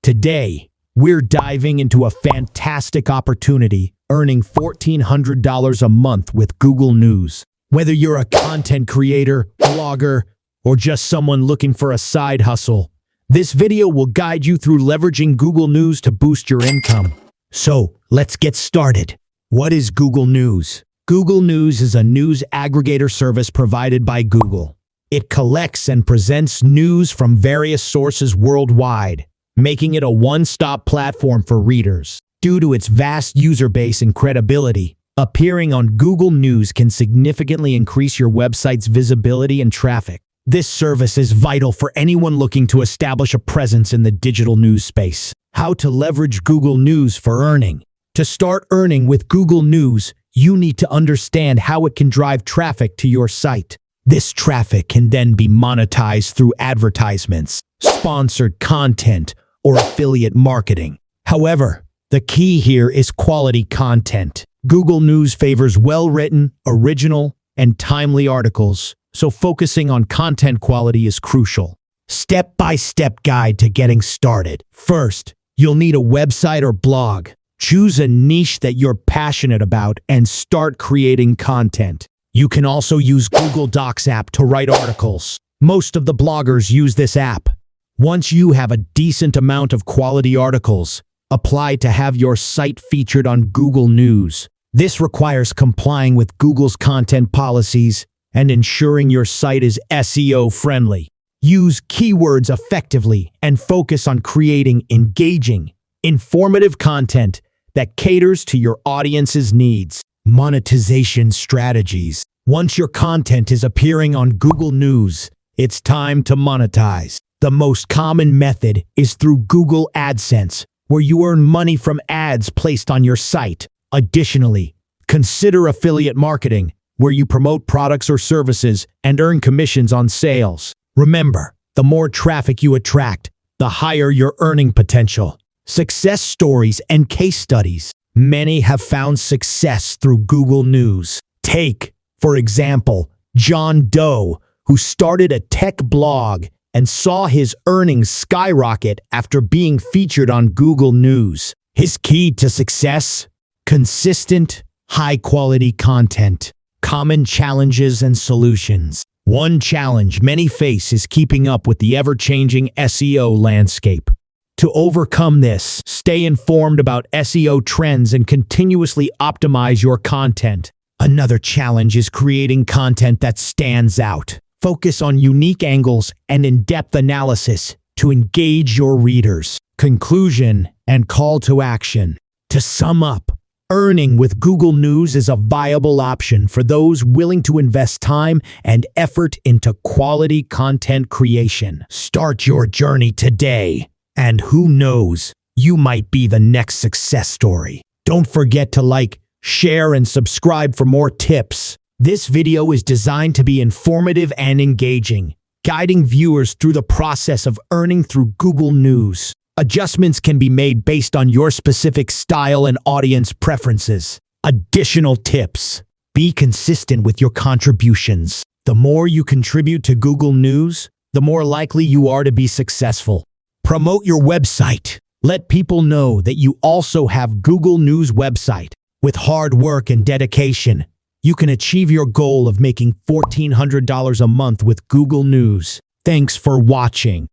Today, we're diving into a fantastic opportunity, earning $1,400 a month with Google News. Whether you're a content creator, blogger, or just someone looking for a side hustle, this video will guide you through leveraging Google News to boost your income. So, let's get started. What is Google News? Google News is a news aggregator service provided by Google. It collects and presents news from various sources worldwide, making it a one-stop platform for readers. Due to its vast user base and credibility, appearing on Google News can significantly increase your website's visibility and traffic. This service is vital for anyone looking to establish a presence in the digital news space. How to leverage Google News for earning. To start earning with Google News, you need to understand how it can drive traffic to your site. This traffic can then be monetized through advertisements, sponsored content, or affiliate marketing. However, the key here is quality content. Google News favors well-written, original, and timely articles, so focusing on content quality is crucial. Step-by-step guide to getting started. First, you'll need a website or blog. Choose a niche that you're passionate about and start creating content. You can also use Google Docs app to write articles. Most of the bloggers use this app. Once you have a decent amount of quality articles, apply to have your site featured on Google News. This requires complying with Google's content policies and ensuring your site is SEO friendly. Use keywords effectively and focus on creating engaging, informative content that caters to your audience's needs. Monetization strategies. Once your content is appearing on Google News, it's time to monetize. The most common method is through Google AdSense, where you earn money from ads placed on your site. Additionally, consider affiliate marketing, where you promote products or services and earn commissions on sales. Remember, the more traffic you attract, the higher your earning potential. Success stories and case studies. Many have found success through Google News. Take, for example, John Doe, who started a tech blog and saw his earnings skyrocket after being featured on Google News. His key to success? Consistent, high-quality content. Common challenges and solutions. One challenge many face is keeping up with the ever-changing SEO landscape. To overcome this, stay informed about SEO trends and continuously optimize your content. Another challenge is creating content that stands out. Focus on unique angles and in-depth analysis to engage your readers. Conclusion and call to action. To sum up, earning with Google News is a viable option for those willing to invest time and effort into quality content creation. Start your journey today, and who knows, you might be the next success story. Don't forget to like, share, and subscribe for more tips. This video is designed to be informative and engaging, guiding viewers through the process of earning through Google News. Adjustments can be made based on your specific style and audience preferences. Additional tips: be consistent with your contributions. The more you contribute to Google News, the more likely you are to be successful. Promote your website. Let people know that you also have Google News website. With hard work and dedication, you can achieve your goal of making $1,400 a month with Google News. Thanks for watching.